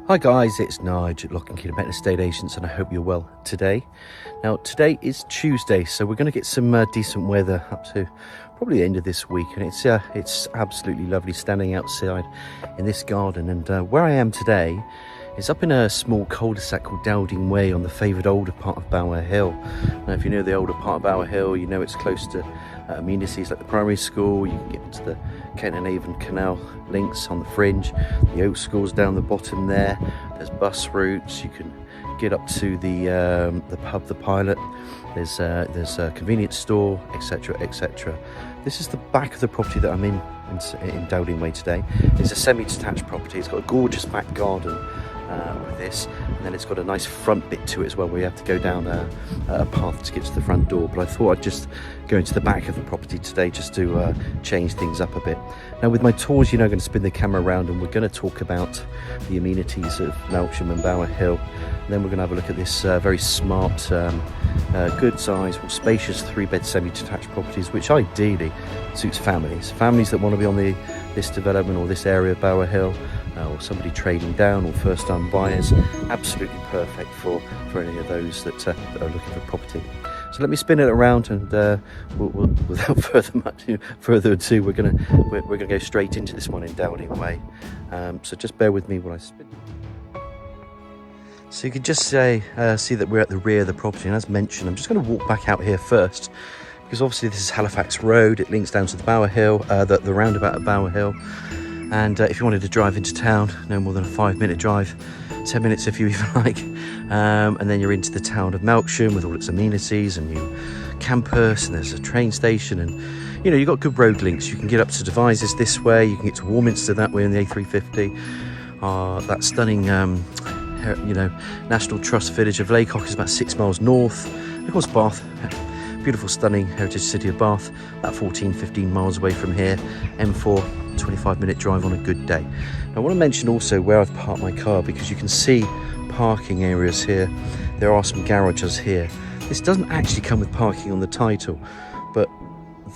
Hi guys, it's Nige at 𝘆𝗵𝗶𝗶𝗴𝗏 Estate Agents, and I hope you're well today. Now today is Tuesday, so we're going to get some decent weather up to probably the end of this week, and it's absolutely lovely standing outside in this garden. And where I am today is up in a small cul-de-sac called Dowding Way on the favoured older part of Bowerhill. Now if you know the older part of Bowerhill, you know it's close to amenities like the primary school. You can get into the Kennet Avon canal links on the fringe. The old school's down the bottom there. There's bus routes. You can get up to the pub, the Pilot. There's a convenience store, etc, etc. This is the back of the property that I'm in Dowding Way today. It's a semi-detached property. It's got a gorgeous back garden with this, and then it's got a nice front bit to it as well, where you have to go down a path to get to the front door. But I thought I'd just go into the back of the property today just to change things up a bit. Now with my tours, I'm going to spin the camera around and we're going to talk about the amenities of Melksham and Bowerhill. And then we're going to have a look at this very smart, good size, or spacious 3-bed semi-detached properties, which ideally suits families that want to be on this development or this area of Bowerhill, or somebody trading down, or first-time buyers. Absolutely perfect for any of those that are looking for property. So let me spin it around, and without further ado, we're gonna go straight into this one in Dowding Way. So just bear with me while I spin. So you can just see that we're at the rear of the property, and as mentioned, I'm just going to walk back out here first, because obviously this is Halifax Road. It links down to the Bowerhill, the roundabout of Bowerhill. And if you wanted to drive into town, no more than a 5-minute drive, 10 minutes if you even like, and then you're into the town of Melksham with all its amenities and new campus, and there's a train station, and you've got good road links. You can get up to `𝘃𝗍𝗍𝗶𝗏 this way, you can get to Warminster that way on the A350. That stunning National Trust village of 𝘆𝗃𝗍𝗿𝗏 is about 6 miles north. Of course, Bath, beautiful stunning heritage city of Bath, about 14-15 miles away from here. M4, 25-minute drive on a good day. Now, I want to mention also where I've parked my car, because you can see parking areas here. There are some garages here. This doesn't actually come with parking on the title, but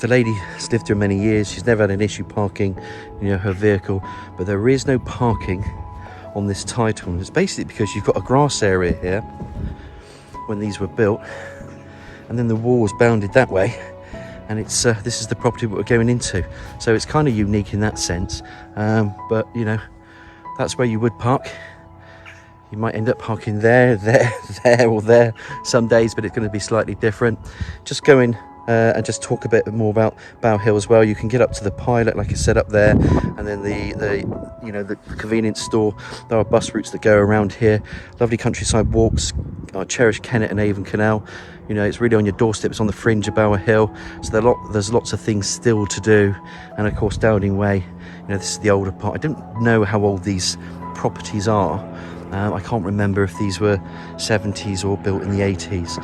the lady has lived here many years. She's never had an issue parking her vehicle, but there is no parking on this title, and it's basically because you've got a grass area here when these were built, and then the wall was bounded that way, and it's this is the property that we're going into. So it's kind of unique in that sense, but that's where you would park. You might end up parking there or there some days, but it's going to be slightly different. Just go in and just talk a bit more about Bowerhill as well. You can get up to the Pilot, like I said, up there, and then the convenience store. There are bus routes that go around here. Lovely countryside walks. Our cherished Kennet Avon canal. It's really on your doorstep. It's on the fringe of Bowerhill, so there's lots of things still to do. And of course, Dowding Way. This is the older part. I don't know how old these properties are. I can't remember if these were 70s or built in the 80s,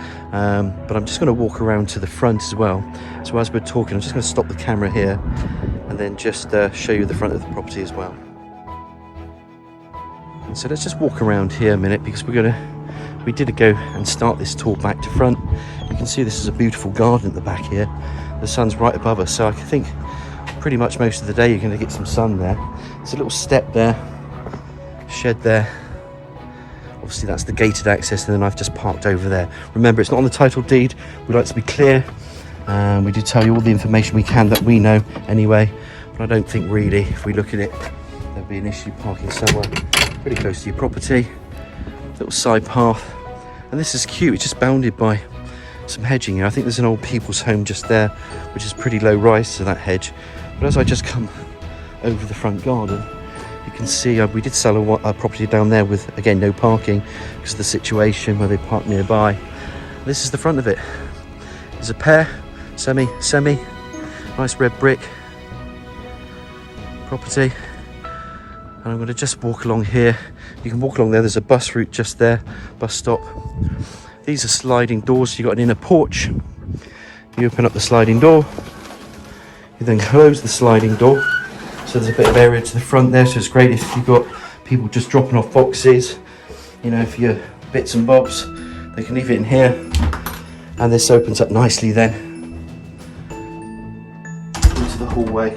but I'm just going to walk around to the front as well. So as we're talking, I'm just going to stop the camera here and then just show you the front of the property as well. And so let's just walk around here a minute, because we did go and start this tour back to front. You can see this is a beautiful garden at the back here. The sun's right above us, so I think pretty much most of the day you're going to get some sun there. There's a little step there, shed there. Obviously that's the gated access, and then I've just parked over there. Remember, it's not on the title deed. We like to be clear. We do tell you all the information we can that we know anyway, but I don't think really, if we look at it, there'll be an issue parking somewhere pretty close to your property. Little side path, and this is cute. It's just bounded by some hedging here. I think there's an old people's home just there, which is pretty low rise to that hedge. But as I just come over the front garden, you can see we did sell a property down there with, again, no parking because of the situation where they parked nearby. This is the front of it. There's a pair, semi, nice red brick property. And I'm going to just walk along here. You can walk along there. There's a bus route just there, bus stop. These are sliding doors. You've got an inner porch. You open up the sliding door. You then close the sliding door. So there's a bit of area to the front there, so it's great if you've got people just dropping off boxes, for your bits and bobs, they can leave it in here. And this opens up nicely then into the hallway.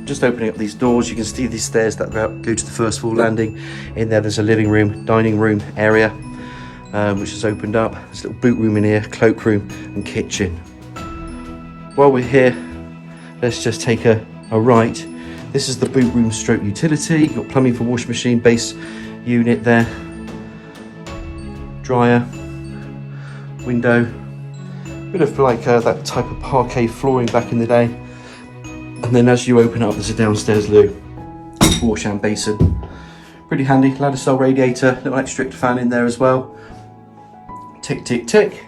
just opening up these doors, you can see these stairs that go to the first floor landing. In there's a living room, dining room area, which is opened up. There's a little boot room in here, cloakroom and kitchen. While we're here, let's just take a right. This is the boot room stroke utility. You've got plumbing for washing machine, base unit there, dryer, window, bit of like that type of parquet flooring back in the day. And then as you open up, there's a downstairs loo, wash and basin. Pretty handy, ladder style radiator, little extra fan in there as well. Tick, tick, tick.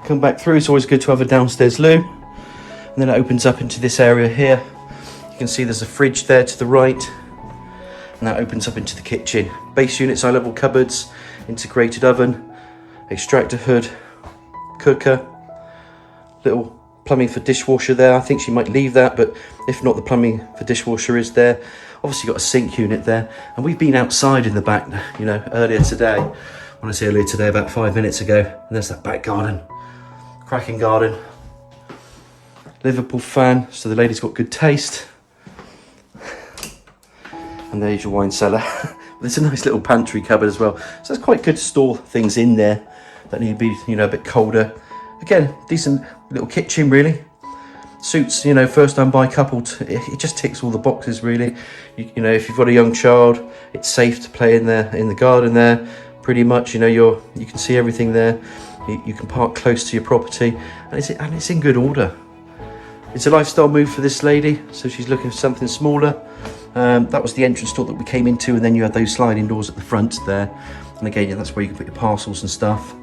Come back through, it's always good to have a downstairs loo. And then it opens up into this area here. You can see there's a fridge there to the right. And that opens up into the kitchen. Base units, eye level cupboards, integrated oven, extractor hood, cooker, little plumbing for dishwasher there. I think she might leave that, but if not, the plumbing for dishwasher is there. Obviously got a sink unit there. And we've been outside in the back, you know, earlier today. When I say earlier today, about 5 minutes ago. And there's that back garden, cracking garden. Liverpool fan, so the lady's got good taste. And there's your wine cellar. There's a nice little pantry cupboard as well. So it's quite good to store things in there that need to be, you know, a bit colder. Again, decent little kitchen really. Suits, you know, first time buy couple. It just ticks all the boxes really. You know, if you've got a young child, it's safe to play in there, in the garden there. Pretty much, you know, you can see everything there. You can park close to your property, and it's in good order. It's a lifestyle move for this lady, so she's looking for something smaller. That was the entrance door that we came into, and then you had those sliding doors at the front there. And again, yeah, that's where you can put your parcels and stuff.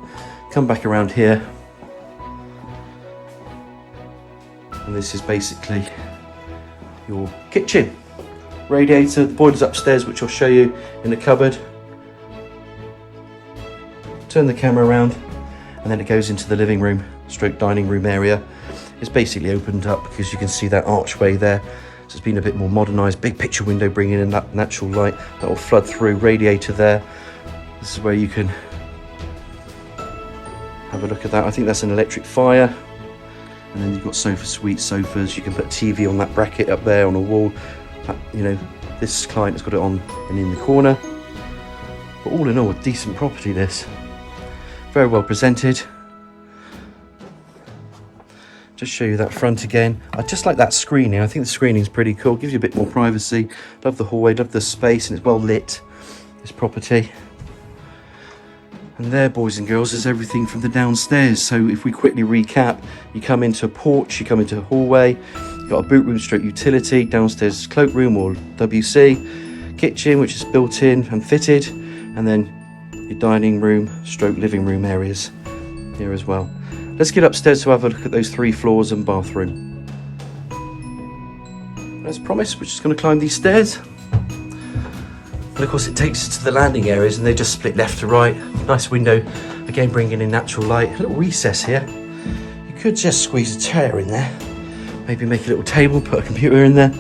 Come back around here. And this is basically your kitchen. Radiator, the boiler's upstairs, which I'll show you in the cupboard. Turn the camera around, and then it goes into the living room, stroke dining room area. It's basically opened up because you can see that archway there. So it's been a bit more modernised. Big picture window bringing in that natural light that will flood through. Radiator there. This is where you can have a look at that. I think that's an electric fire. And then you've got sofa suite sofas. You can put a TV on that bracket up there on a wall. You know, this client has got it on and in the corner. But all in all, a decent property this. Very well presented. Just show you that front again. I just like that screening. I think the screening is pretty cool. Gives you a bit more privacy. Love the hallway, love the space, and it's well lit, this property. And there, boys and girls, is everything from the downstairs. So if we quickly recap, you come into a porch, you come into a hallway, you've got a boot room stroke utility, downstairs cloakroom or 𝘀𝗶𝐶, kitchen, which is built in and fitted, and then your dining room stroke living room areas here as well. Let's get upstairs to have a look at those 3 floors and bathroom. As promised, we're just going to climb these stairs. And of course it takes us to the landing areas, and they just split left to right. Nice window, again bringing in natural light. A little recess here. You could just squeeze a chair in there. Maybe make a little table, put a computer in there.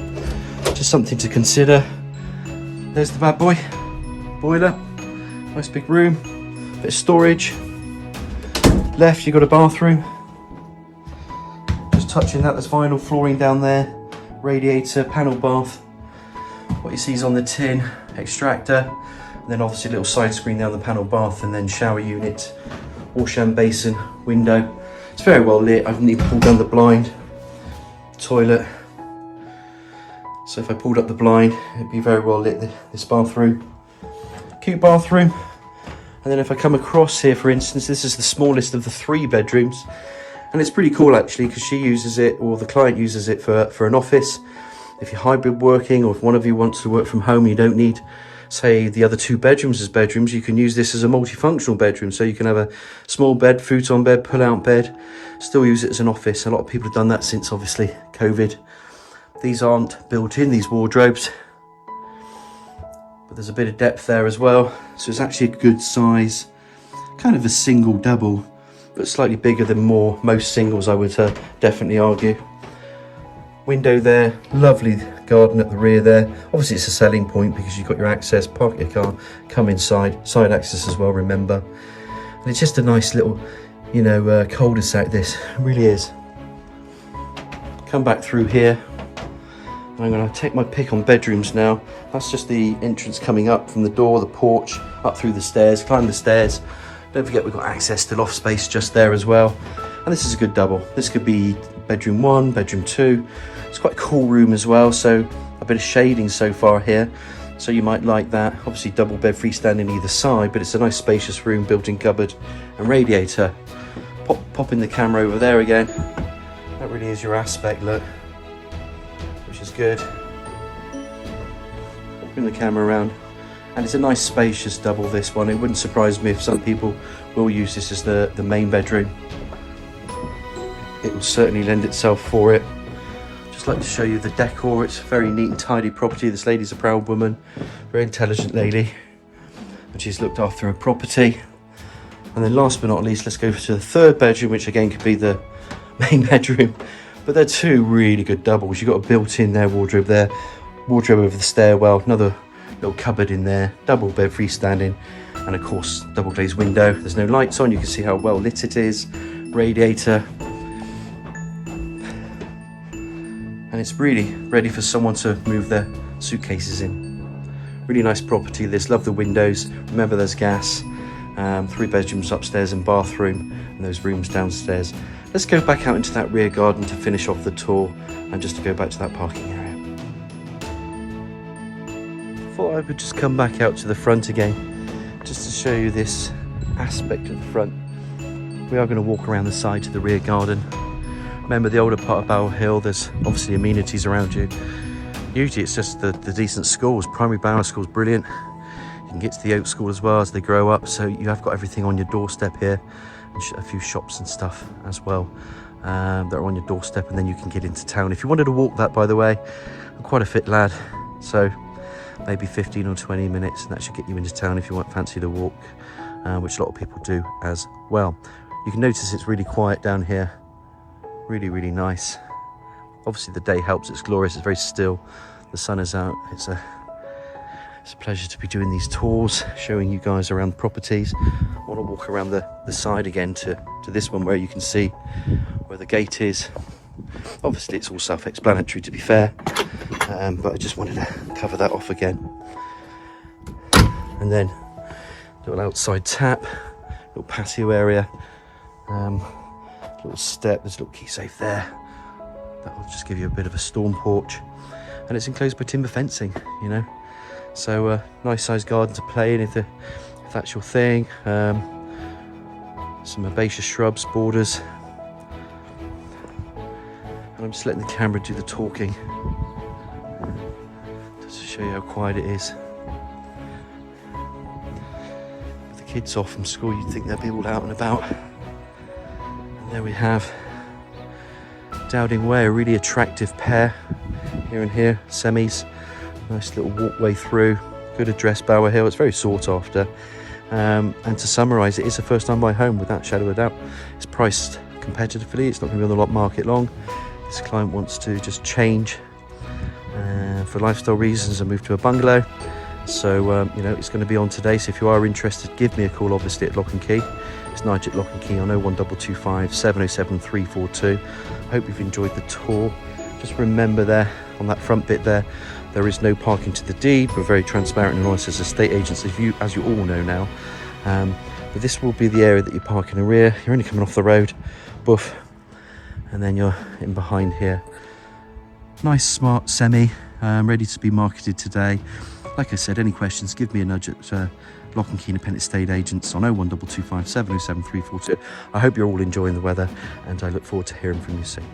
Just something to consider. There's the bad boy. Boiler. Nice big room. Bit of storage. Left, you've got a bathroom. Just touching that, there's vinyl flooring down there. Radiator, panel bath. What you see is on the tin, extractor. And then obviously a little side screen down the panel bath, and then shower unit, wash and basin, window. It's very well lit. I need to pull down the blind. Toilet. So if I pulled up the blind, it'd be very well lit, this bathroom. Cute bathroom. And then if I come across here, for instance, this is the smallest of the 3 bedrooms. And it's pretty cool actually, because she uses it, or the client uses it for an office. If you're hybrid working, or if one of you wants to work from home, you don't need, say, the other 2 bedrooms as bedrooms. You can use this as a multifunctional bedroom. So you can have a small bed, futon bed, pull-out bed, still use it as an office. A lot of people have done that since, obviously, COVID. These aren't built in, these wardrobes. But there's a bit of depth there as well. So it's actually a good size, kind of a single double, but slightly bigger than most singles, I would definitely argue. Window there, lovely garden at the rear there. Obviously it's a selling point because you've got your access, park your car, come inside, side access as well, remember. And it's just a nice little, you know, cul-de-sac this, it really is. Come back through here. I'm going to take my pick on bedrooms now. That's just the entrance coming up from the door, the porch, up through the stairs, climb the stairs. Don't forget we've got access to loft space just there as well. And this is a good double. This could be bedroom 1, bedroom 2. It's quite a cool room as well, so a bit of shading so far here. So you might like that. Obviously double bed freestanding either side, but it's a nice spacious room, built-in cupboard and radiator. Popping the camera over there again. That really is your aspect look, which is good. Bring the camera around. And it's a nice spacious double, this one. It wouldn't surprise me if some people will use this as the main bedroom. It will certainly lend itself for it. Just like to show you the decor. It's a very neat and tidy property. This lady's a proud woman, very intelligent lady, and she's looked after her property. And then last but not least, let's go to the third bedroom, which again could be the main bedroom. But they're two really good doubles. You've got a built-in there wardrobe there, wardrobe over the stairwell, another little cupboard in there, double bed freestanding, and of course double glazed window. There's no lights on, you can see how well lit it is, radiator, and it's really ready for someone to move their suitcases in. Really nice property this. Love the windows. Remember there's gas. 3 bedrooms upstairs and bathroom, and those rooms downstairs. Let's go back out into that rear garden to finish off the tour, and just to go back to that parking area. Thought I would just come back out to the front again, just to show you this aspect of the front. We are going to walk around the side to the rear garden. Remember the older part of Bowerhill, there's obviously amenities around you. Usually it's just the decent schools. Primary Bower School's brilliant. You can get to the Oak School as well as they grow up, so you have got everything on your doorstep here, and a few shops and stuff as well that are on your doorstep, and then you can get into town. If you wanted to walk that, by the way, I'm quite a fit lad, so maybe 15 or 20 minutes, and that should get you into town if you want fancy to walk, which a lot of people do as well. You can notice it's really quiet down here, really, really nice. Obviously the day helps, it's glorious, it's very still, the sun is out. It's a pleasure to be doing these tours, showing you guys around the properties. I want to walk around the side again to this one where you can see where the gate is. Obviously it's all self-explanatory to be fair, but I just wanted to cover that off again. And then little outside tap, little patio area, little step, there's a little key safe there. That will just give you a bit of a storm porch, and it's enclosed by timber fencing, you know. So nice sized garden to play in if that's your thing. Some herbaceous shrubs, borders. And I'm just letting the camera do the talking, just to show you how quiet it is. With the kids off from school, you'd think they'd be all out and about. And there we have Dowding Way, a really attractive pair here and here, semis. Nice little walkway through, good address, Bowerhill. It's very sought after, and to summarise, it is a first time buy home without a shadow of a doubt. It's priced competitively, it's not going to be on the lot market long. This client wants to just change for lifestyle reasons and move to a bungalow, so you know, it's going to be on today. So if you are interested, give me a call obviously at Lock and Key. It's Nigel at Lock and Key on 01225 707 342. I hope you've enjoyed the tour. Just remember there on that front bit there is no parking to the deed. We're very transparent and honest as estate agents, as you all know now. But this will be the area that you park in the rear. You're only coming off the road, boof, and then you're in behind here. Nice smart semi, ready to be marketed today. Like I said, any questions, give me a nudge at Lock and Key Independent Estate Agents on 01225 707 342. I hope you're all enjoying the weather, and I look forward to hearing from you soon.